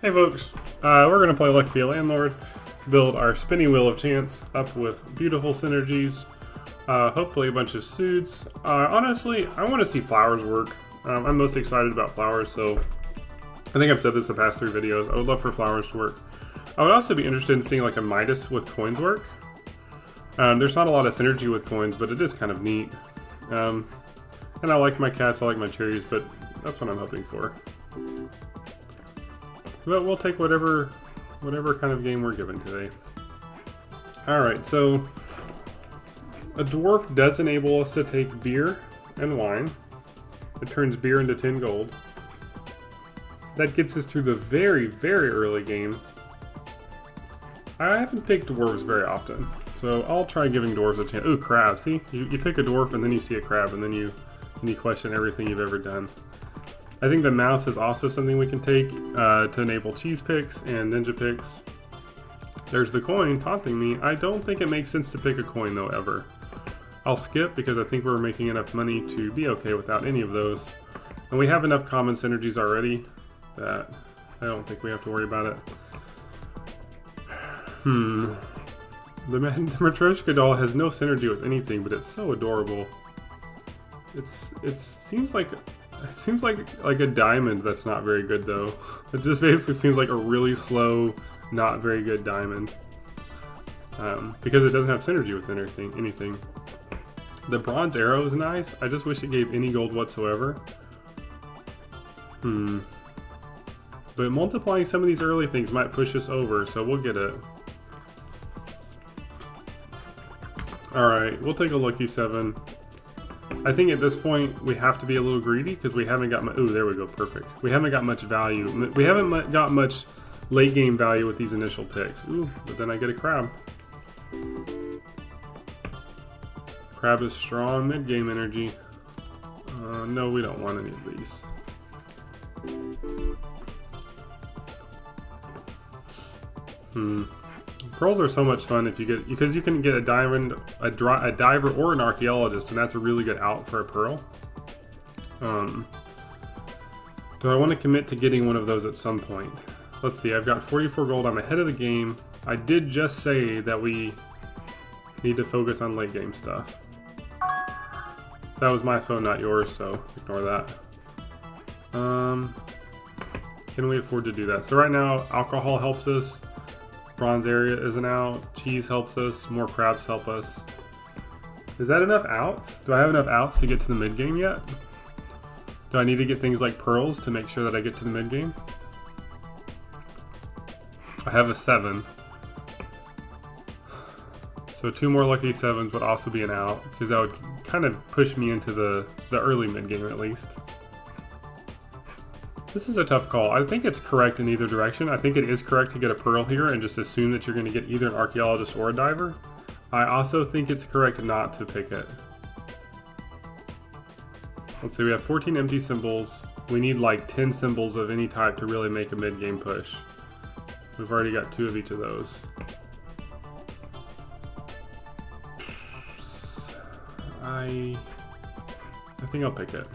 Hey folks, we're going to play Lucky Be a Landlord, build our spinning wheel of chance up with beautiful synergies, hopefully a bunch of suits. Honestly, I want to see flowers work. I'm most excited about flowers, so I think I've said this the past 3 videos. I would love for flowers to work. I would also be interested in seeing like a Midas with coins work. There's not a lot of synergy with coins, but it is kind of neat. And I like my cats, I like my cherries, but that's what I'm hoping for. But we'll take whatever kind of game we're given today. Alright, so a dwarf does enable us to take beer and wine. It turns beer into 10 gold. That gets us through the very, very early game. I haven't picked dwarves very often, so I'll try giving dwarves a chance. Ooh, crab, see? You pick a dwarf and then you see a crab and then you question everything you've ever done. I think the mouse is also something we can take to enable cheese picks and ninja picks. There's the coin taunting me. I don't think it makes sense to pick a coin though, ever. I'll skip because I think we're making enough money to be okay without any of those. And we have enough common synergies already that I don't think we have to worry about it. The Matryoshka doll has no synergy with anything, but it's so adorable. It seems like a diamond that's not very good though. It just basically seems like a really slow, not very good diamond. Because it doesn't have synergy with anything. The bronze arrow is nice. I just wish it gave any gold whatsoever. But multiplying some of these early things might push us over, so we'll get it. Alright, we'll take a lucky 7. I think at this point we have to be a little greedy because we haven't got much. Ooh, there we go, perfect. We haven't got much value. We haven't got much late game value with these initial picks. Ooh, but then I get a crab. Crab is strong mid game energy. No, we don't want any of these. Pearls are so much fun if you get, because you can get a diamond, a diver, or an archaeologist, and that's a really good out for a pearl. Do I want to commit to getting one of those at some point? Let's see, I've got 44 gold, I'm ahead of the game. I did just say that we need to focus on late game stuff. That was my phone, not yours, so ignore that. Can we afford to do that? So right now, alcohol helps us. Bronze area isn't out. Cheese helps us. More crabs help us. Is that enough outs? Do I have enough outs to get to the mid game yet? Do I need to get things like pearls to make sure that I get to the mid game? I have a 7. So 2 more lucky 7s would also be an out, because that would kind of push me into the early mid game at least. This is a tough call. I think it's correct in either direction. I think it is correct to get a pearl here and just assume that you're going to get either an archaeologist or a diver. I also think it's correct not to pick it. Let's see, we have 14 empty symbols. We need like 10 symbols of any type to really make a mid-game push. We've already got 2 of each of those. I think I'll pick it.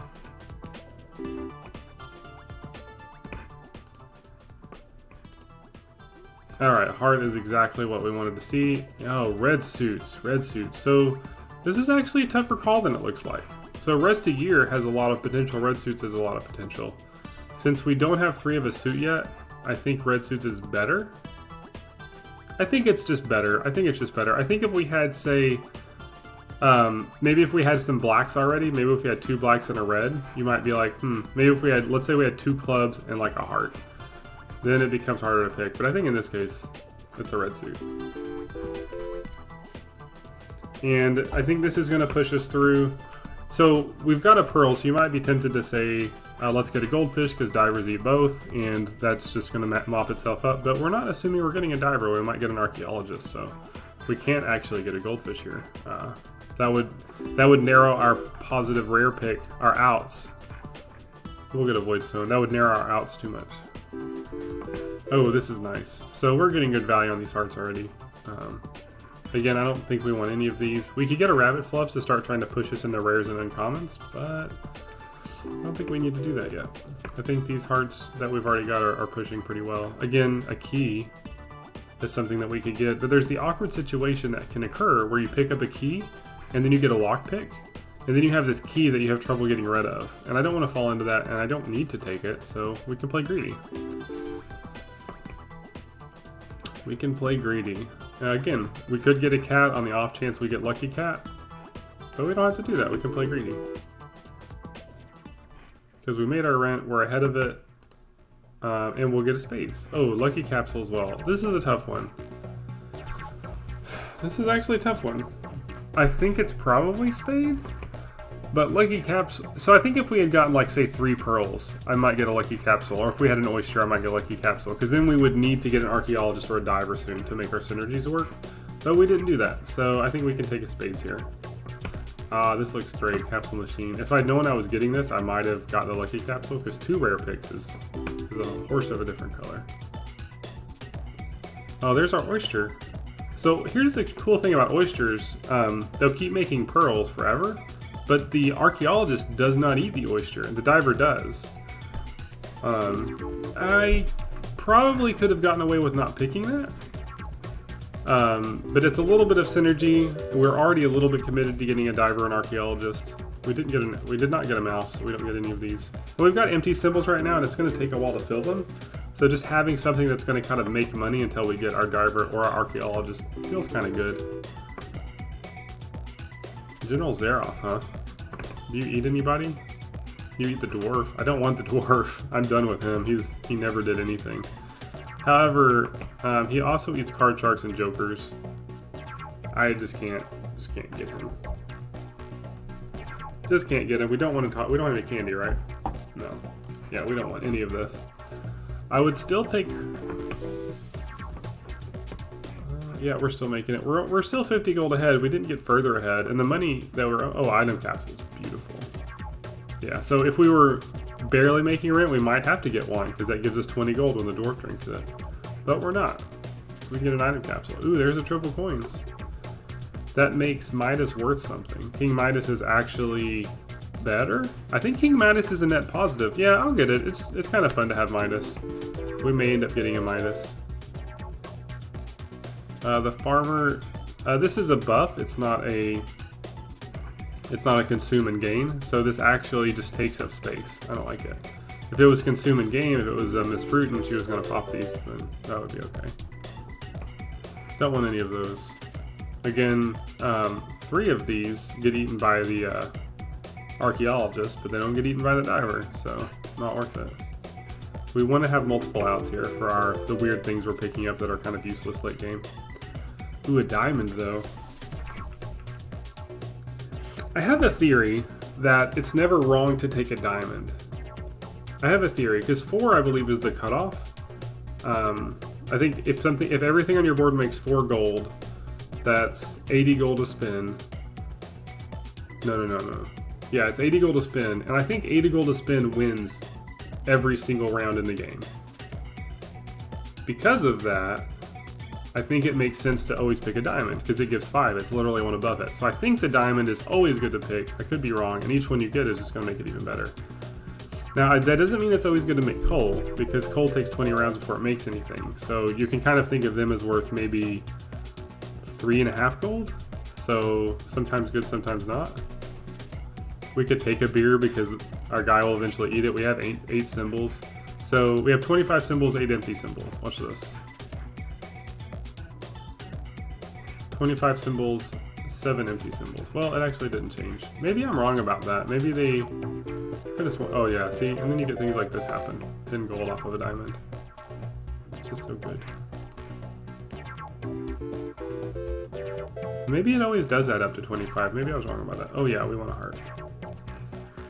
Alright, heart is exactly what we wanted to see. Oh, red suits, red suits. So this is actually a tougher call than it looks like. So rest a year has a lot of potential, red suits has a lot of potential. Since we don't have 3 of a suit yet, I think red suits is better. I think it's just better. I think if we had, say, maybe if we had some blacks already, maybe if we had 2 blacks and a red, you might be like, maybe if we had, let's say we had 2 clubs and like a heart. Then it becomes harder to pick. But I think in this case, it's a red suit. And I think this is going to push us through. So we've got a pearl, so you might be tempted to say, let's get a goldfish because divers eat both, and that's just going to mop itself up. But we're not assuming we're getting a diver. We might get an archaeologist, so we can't actually get a goldfish here. That would narrow our positive rare pick, our outs. We'll get a void stone. That would narrow our outs too much. Oh, this is nice. So we're getting good value on these hearts already. Again, I don't think we want any of these. We could get a rabbit fluffs to start trying to push us into rares and uncommons, but I don't think we need to do that yet. I think these hearts that we've already got are pushing pretty well. Again, a key is something that we could get, but there's the awkward situation that can occur where you pick up a key and then you get a lockpick, and then you have this key that you have trouble getting rid of. And I don't want to fall into that, and I don't need to take it, so we can play greedy. We can play greedy. Again, we could get a cat on the off chance we get lucky cat, but we don't have to do that. We can play greedy. Because we made our rent, we're ahead of it, and we'll get a spades. Oh, lucky capsule as well. This is a tough one. This is actually a tough one. I think it's probably spades, but lucky caps. So I think if we had gotten like say 3 pearls, I might get a lucky capsule, or if we had an oyster, I might get a lucky capsule. Because then we would need to get an archaeologist or a diver soon to make our synergies work. But we didn't do that, so I think we can take a spades here. This looks great, capsule machine. If I'd known I was getting this, I might have gotten the lucky capsule, because 2 rare picks is a horse of a different color. Oh, there's our oyster. So here's the cool thing about oysters. They'll keep making pearls forever, but the archaeologist does not eat the oyster, and the diver does. I probably could have gotten away with not picking that. But it's a little bit of synergy. We're already a little bit committed to getting a diver and archaeologist. We did not get a mouse, so we don't get any of these. And we've got empty symbols right now, and it's going to take a while to fill them. So just having something that's going to kind of make money until we get our diver or our archaeologist feels kind of good. General Zeroff, huh? Do you eat anybody? You eat the dwarf. I don't want the dwarf. I'm done with him. He never did anything. However, he also eats card sharks and jokers. I just can't get him. Just can't get him. We don't want to talk. We don't have any candy, right? No. Yeah, we don't want any of this. I would still take. Yeah, we're still making it. We're still 50 gold ahead. We didn't get further ahead, and the money that we're item capsules, beautiful. Yeah, so if we were barely making rent, we might have to get one because that gives us 20 gold when the dwarf drinks it. But we're not, so we can get an item capsule. Ooh, there's a triple coins. That makes Midas worth something. King Midas is actually better. I think King Midas is a net positive. Yeah, I'll get it. It's kind of fun to have Midas. We may end up getting a Midas. The farmer. This is a buff. It's not a consume and gain. So this actually just takes up space. I don't like it. If it was consume and gain, if it was Miss Fruit and she was going to pop these, then that would be okay. Don't want any of those. Again, 3 of these get eaten by the archaeologist, but they don't get eaten by the diver, so not worth it. We want to have multiple outs here for the weird things we're picking up that are kind of useless late game. Ooh, a diamond though. I have a theory that it's never wrong to take a diamond. I have a theory, because 4 I believe is the cutoff. I think if everything on your board makes 4 gold, that's 80 gold to spin. No. Yeah, it's 80 gold to spin, and I think 80 gold to spin wins every single round in the game. Because of that, I think it makes sense to always pick a diamond, because it gives 5. It's literally one above it. So I think the diamond is always good to pick. I could be wrong, and each one you get is just going to make it even better. Now, that doesn't mean it's always good to make coal, because coal takes 20 rounds before it makes anything. So you can kind of think of them as worth maybe 3.5 gold. So sometimes good, sometimes not. We could take a beer because our guy will eventually eat it. We have 8 symbols. So we have 25 symbols, 8 empty symbols. Watch this. 25 symbols, 7 empty symbols. Well, it actually didn't change. Maybe I'm wrong about that. Maybe they could have sworn. Oh yeah, see? And then you get things like this happen. 10 gold off of a diamond. Just so good. Maybe it always does add up to 25. Maybe I was wrong about that. Oh yeah, we want a heart.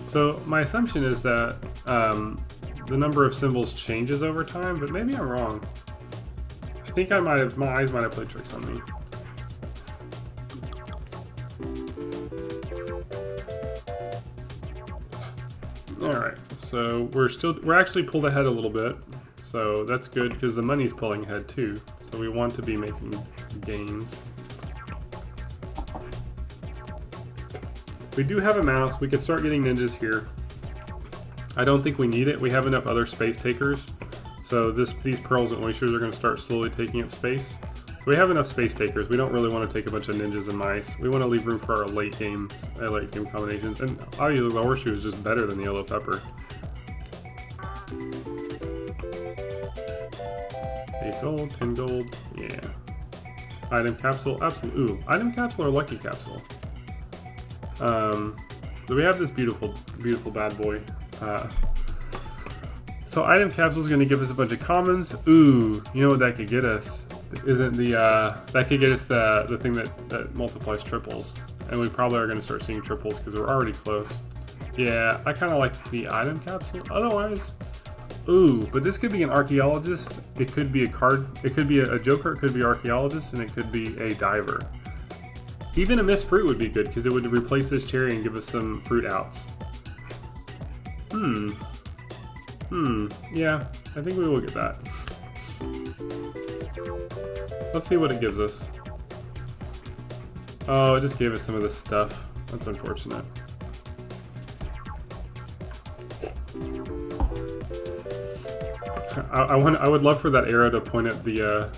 So my assumption is that the number of symbols changes over time, but maybe I'm wrong. I think my eyes might have played tricks on me. Alright, so we're actually pulled ahead a little bit, so that's good because the money's pulling ahead too, so we want to be making gains. We do have a mouse. We could start getting ninjas here. I don't think we need it. We have enough other space takers. So these pearls and oysters are going to start slowly taking up space. So we have enough space takers. We don't really want to take a bunch of ninjas and mice. We want to leave room for our late game combinations. And obviously the horseshoe is just better than the yellow pepper. 8 gold, 10 gold, yeah. Item capsule, absolute. Ooh, item capsule or lucky capsule. So we have this beautiful, beautiful bad boy. So item capsule is going to give us a bunch of commons. Ooh, you know what that could get us? Isn't the that could get us the thing that multiplies triples, and we probably are going to start seeing triples because we're already close. Yeah, I kind of like the item capsule. Otherwise, ooh, but this could be an archaeologist. It could be a card. It could be a joker. It could be archaeologist, and it could be a diver. Even a missed fruit would be good because it would replace this cherry and give us some fruit outs. Yeah, I think we will get that. Let's see what it gives us. Oh, it just gave us some of this stuff. That's unfortunate. I would love for that arrow to point at the,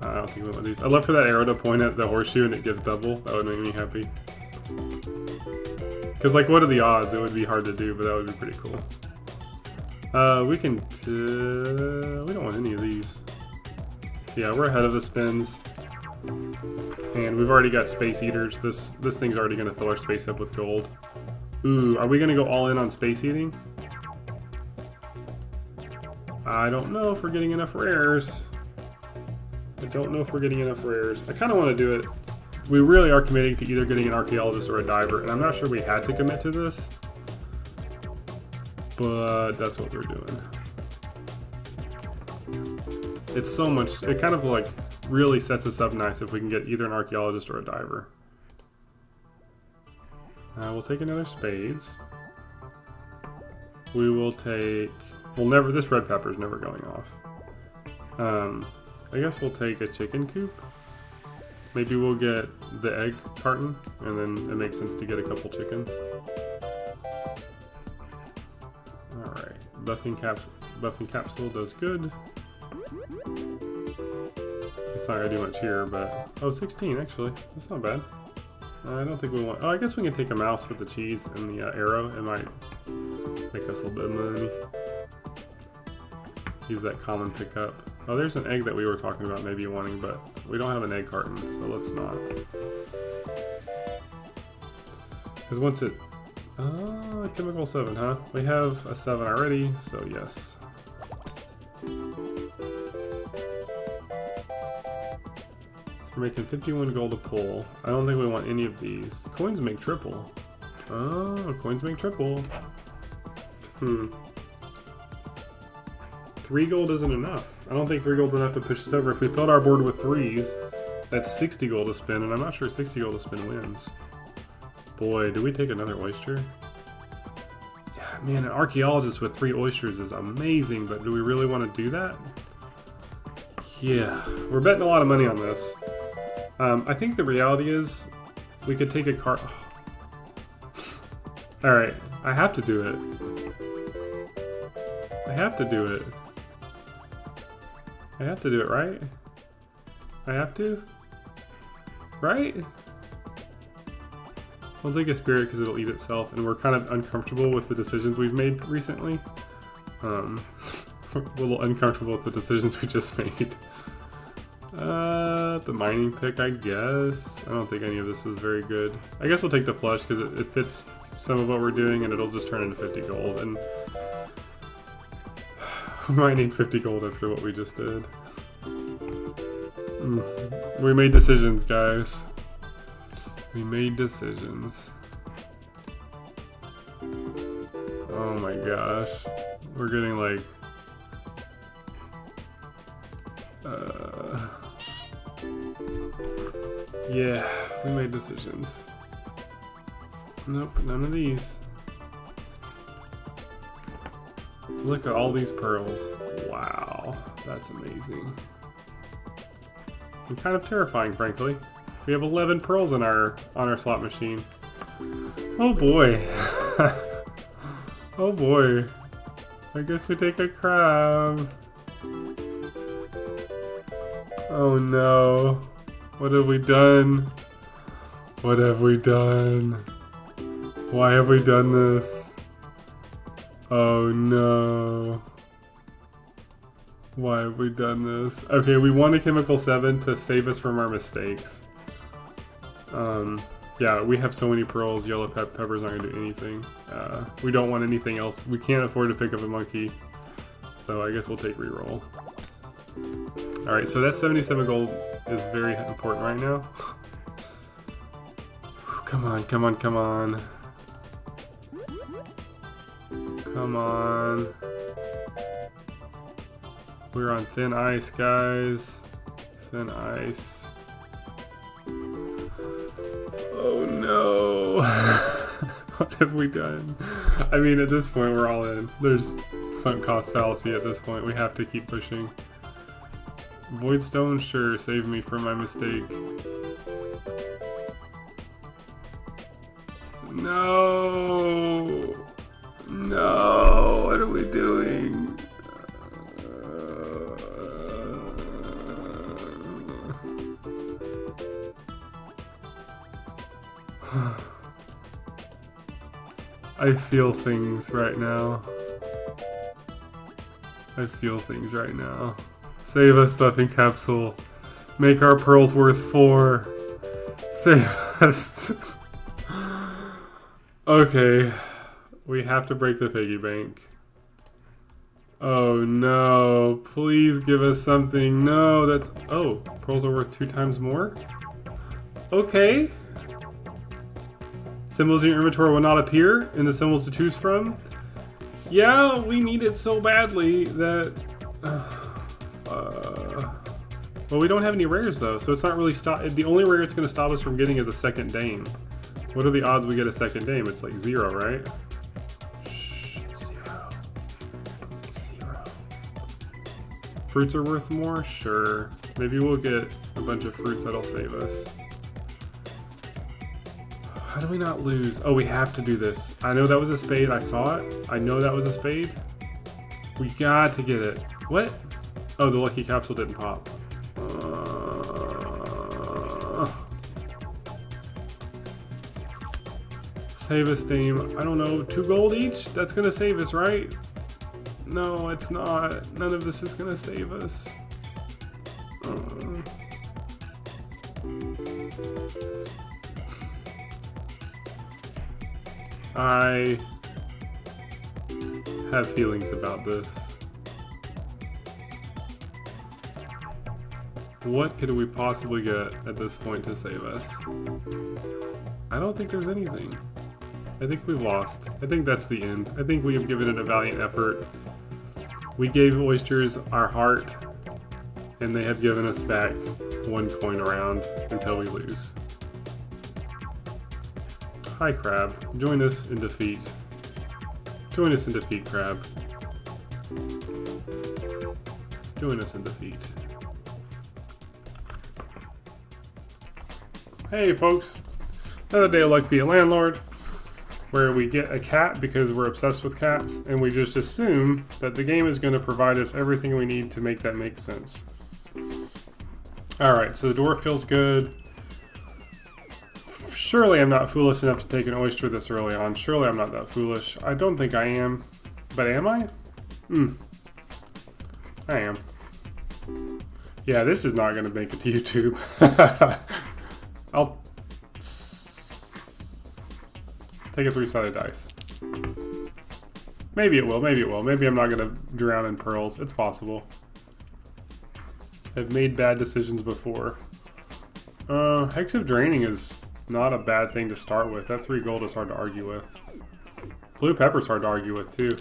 I don't think we want these. I'd love for that arrow to point at the horseshoe and it gives double. That would make me happy. Because, like, what are the odds? It would be hard to do, but that would be pretty cool. We can, we don't want any of these. Yeah, we're ahead of the spins. And we've already got space eaters. This thing's already going to fill our space up with gold. Ooh, are we going to go all in on space eating? I don't know if we're getting enough rares. I don't know if we're getting enough rares. I kind of want to do it. We really are committing to either getting an archaeologist or a diver, and I'm not sure we had to commit to this. But that's what we're doing. It's so much, it kind of like really sets us up nice if we can get either an archaeologist or a diver. We'll take another spades. We will take, this red pepper is never going off. I guess we'll take a chicken coop. Maybe we'll get the egg carton, and then it makes sense to get a couple chickens. Alright, buffing capsule does good. It's not gonna do much here, but... Oh, 16 actually. That's not bad. I don't think we want... Oh, I guess we can take a mouse with the cheese and the arrow. It might make us a little bit of money. Use that common pickup. Oh, there's an egg that we were talking about maybe wanting, but we don't have an egg carton, so let's not. Because once it... Oh, chemical 7, huh? We have a 7 already, so yes. So we're making 51 gold a pull. I don't think we want any of these. Coins make triple. Oh, coins make triple. 3 gold isn't enough. I don't think 3 gold's enough to push us over. If we filled our board with 3s, that's 60 gold to spin, and I'm not sure 60 gold to spin wins. Boy, do we take another oyster? Yeah, man, an archaeologist with 3 oysters is amazing, but do we really want to do that? Yeah, we're betting a lot of money on this. I think the reality is we could take a card. Alright, I have to do it. I have to do it. I have to do it, right? I have to? Right? I'll take a spirit because it'll eat itself, and we're kind of uncomfortable with the decisions we've made recently. We're a little uncomfortable with the decisions we just made. The mining pick, I guess. I don't think any of this is very good. I guess we'll take the flush because it fits some of what we're doing, and it'll just turn into 50 gold. And we might need 50 gold after what we just did. We made decisions, guys. We made decisions. Oh my gosh. We're getting like... yeah, we made decisions. Nope, none of these. Look at all these pearls. Wow, that's amazing. And kind of terrifying, frankly. We have 11 pearls on our slot machine. Oh boy. Oh boy. I guess we take a crab. Oh no. What have we done? What have we done? Why have we done this? Oh no. Why have we done this? Okay, we want a chemical 7 to save us from our mistakes. Yeah, we have so many pearls, yellow peppers aren't gonna do anything. We don't want anything else. We can't afford to pick up a monkey. So I guess we'll take reroll. Alright, so that 77 gold is very important right now. Come on, come on, come on. Come on. We're on thin ice, guys. Thin ice. Oh no. What have we done? I mean, at this point, we're all in. There's sunk cost fallacy at this point. We have to keep pushing. Voidstone, sure, save me from my mistake. No! No! What are we doing? I feel things right now. I feel things right now. Save us, buffing capsule. Make our pearls worth 4. Save us. Okay. We have to break the piggy bank. Oh no. Please give us something. No, that's... Oh, pearls are worth 2 times more? Okay. Symbols in your inventory will not appear in the symbols to choose from. Yeah, we need it so badly that... well, we don't have any rares though, so it's not really the only rare it's going to stop us from getting is a second dame. What are the odds we get a second dame? It's like 0, right? Shh, it's 0. It's 0. Fruits are worth more? Sure. Maybe we'll get a bunch of fruits that'll save us. How do we not lose? Oh, we have to do this. I know that was a spade. I saw it. I know that was a spade. We got to get it. What? Oh, the lucky capsule didn't pop. Save us, Dame. I don't know. 2 gold each? That's gonna save us, right? No, it's not. None of this is gonna save us. I have feelings about this. What could we possibly get at this point to save us? I don't think there's anything. I think we've lost. I think that's the end. I think we have given it a valiant effort. We gave Oysters our heart, and they have given us back 1 coin around until we lose. Hi, Crab. Join us in defeat. Join us in defeat, Crab. Join us in defeat. Hey, folks. Another day of Luck to be a Landlord, where we get a cat because we're obsessed with cats, and we just assume that the game is going to provide us everything we need to make that make sense. Alright, so the dwarf feels good. Surely I'm not foolish enough to take an oyster this early on. Surely I'm not that foolish. I don't think I am. But am I? I am. Yeah, this is not going to make it to YouTube. I'll take a 3-sided dice. Maybe it will, maybe it will. Maybe I'm not going to drown in pearls. It's possible. I've made bad decisions before. Hex of Draining is not a bad thing to start with. That 3 gold is hard to argue with. Blue pepper's hard to argue with too.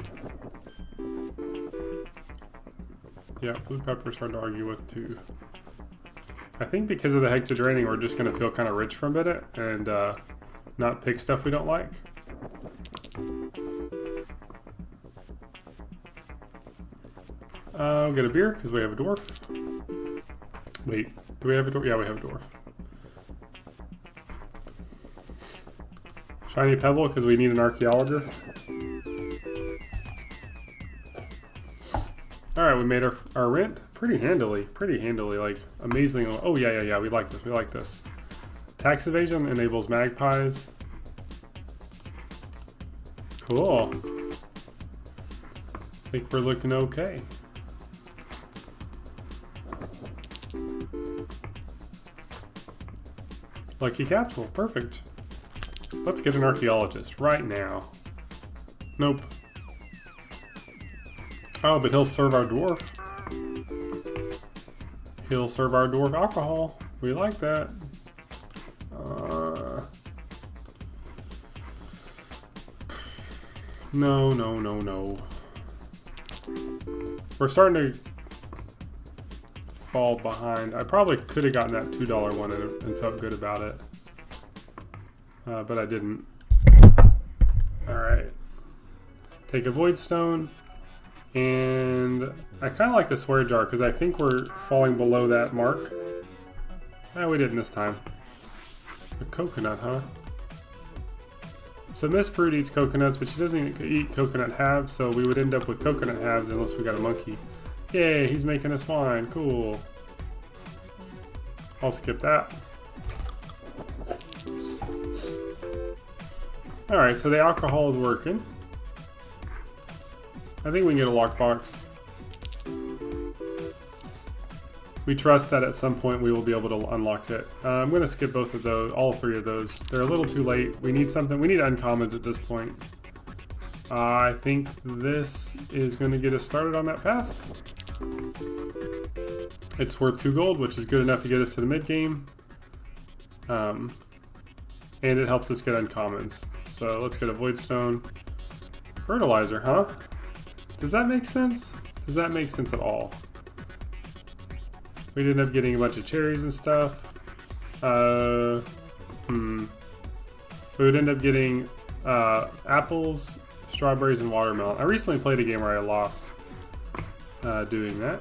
Yeah, blue pepper's hard to argue with too. I think because of the Hex of Draining, we're just going to feel kind of rich for a minute and not pick stuff we don't like. We'll get a beer because we have a dwarf. Wait, do we have a dwarf? Yeah, we have a dwarf. Shiny pebble because we need an archaeologist. Alright, we made our rent pretty handily, like amazingly. Oh yeah, we like this. Tax evasion enables magpies. Cool. I think we're looking okay. Lucky capsule, perfect. Let's get an archaeologist right now. Nope. Oh, but he'll serve our dwarf. He'll serve our dwarf alcohol. We like that. No. We're starting to fall behind. I probably could have gotten that $2 one and felt good about it. But I didn't. Alright. Take a void stone. And I kind of like the swear jar because I think we're falling below that mark. We didn't this time. A coconut, huh? So Miss Fruit eats coconuts, but she doesn't eat coconut halves, so we would end up with coconut halves unless we got a monkey. Yay, he's making us wine. Cool. I'll skip that. Alright, so the alcohol is working. I think we can get a lockbox. We trust that at some point we will be able to unlock it. I'm going to skip both of those, all three of those. They're a little too late. We need something. We need uncommons at this point. I think this is going to get us started on that path. It's worth 2 gold, which is good enough to get us to the mid-game. And it helps us get uncommons. So let's get a void stone. Fertilizer, huh? Does that make sense? Does that make sense at all? We'd end up getting a bunch of cherries and stuff. We would end up getting apples, strawberries, and watermelon. I recently played a game where I lost doing that.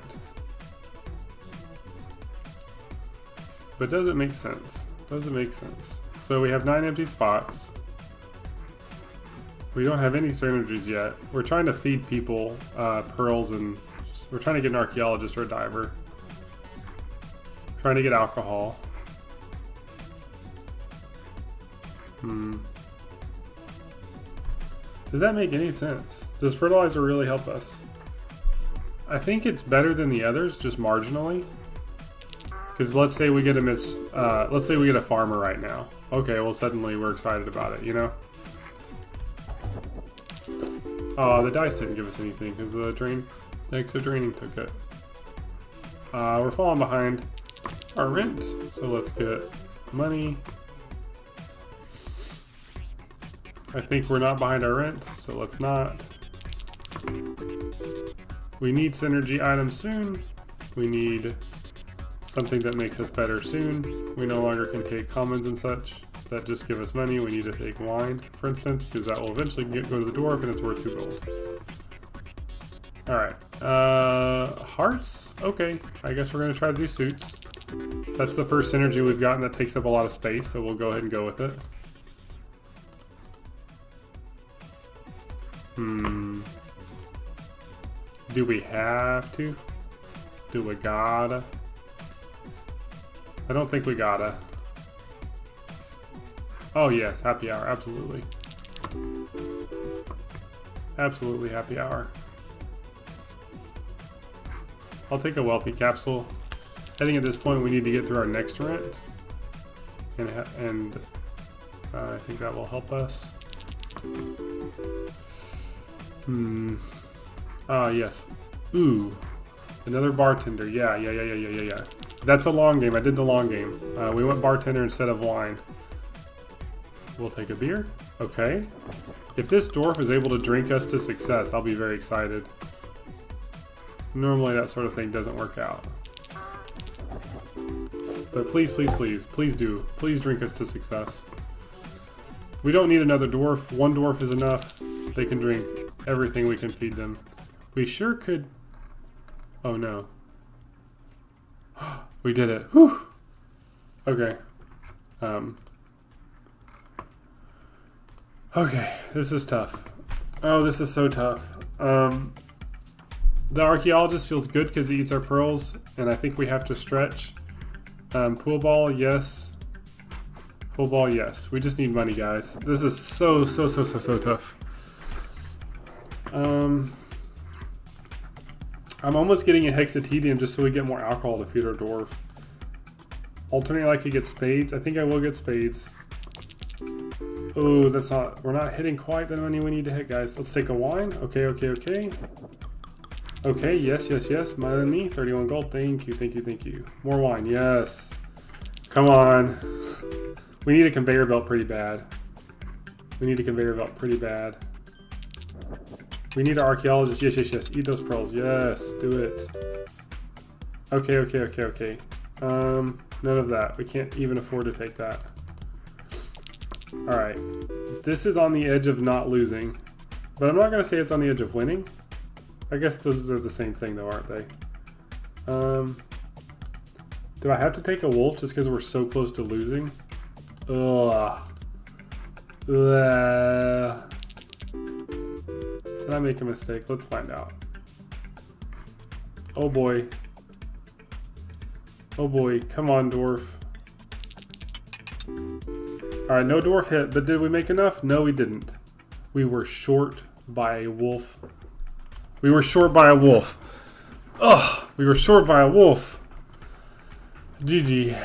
But does it make sense? Does it make sense? So we have 9 empty spots. We don't have any synergies yet. We're trying to feed people pearls, and we're trying to get an archaeologist or a diver. Trying to get alcohol. Does that make any sense? Does fertilizer really help us? I think it's better than the others, just marginally. Because let's say we get let's say we get a farmer right now. Okay, well suddenly we're excited about it, you know? Oh, the dice didn't give us anything because the extra draining took it. We're falling behind our rent, so let's get money. I think we're not behind our rent, so let's not. We need synergy items soon. We need something that makes us better soon. We no longer can take commons and such that just give us money. We need to take wine, for instance, because that will eventually go to the dwarf and it's worth 2 gold. Alright. Hearts? Okay. I guess we're going to try to do suits. That's the first synergy we've gotten that takes up a lot of space, so we'll go ahead and go with it. Do we have to? Do we gotta? I don't think we gotta. Oh yes, happy hour, absolutely. Absolutely happy hour. I'll take a wealthy capsule. I think at this point we need to get through our next rent. And I think that will help us. Yes. Ooh. Another bartender. Yeah. That's a long game. I did the long game. We went bartender instead of wine. We'll take a beer. Okay. If this dwarf is able to drink us to success, I'll be very excited. Normally that sort of thing doesn't work out. But please do. Please drink us to success. We don't need another dwarf. One dwarf is enough. They can drink everything we can feed them. We sure could... Oh no. We did it. Whew. Okay. Okay, this is tough. Oh, this is so tough. The archaeologist feels good because he eats our pearls, and I think we have to stretch. Pool ball, yes. Pool ball, yes. We just need money, guys. This is so tough. I'm almost getting a hexatedium just so we get more alcohol to feed our dwarf. Alternately, I could get spades. I think I will get spades. Oh, that's not. We're not hitting quite the money we need to hit, guys. Let's take a wine. Okay. Okay, yes. Money, 31 gold. Thank you. More wine, yes. Come on. We need a conveyor belt pretty bad. We need an archaeologist. Yes. Eat those pearls. Yes, do it. Okay. None of that. We can't even afford to take that. Alright. This is on the edge of not losing. But I'm not going to say it's on the edge of winning. I guess those are the same thing though, aren't they? Do I have to take a wolf just because we're so close to losing? Ugh. Did I make a mistake? Let's find out. Oh boy. Come on, dwarf. Alright, no dwarf hit, but did we make enough? No, we didn't. We were short by a wolf. Ugh, we were short by a wolf. GG.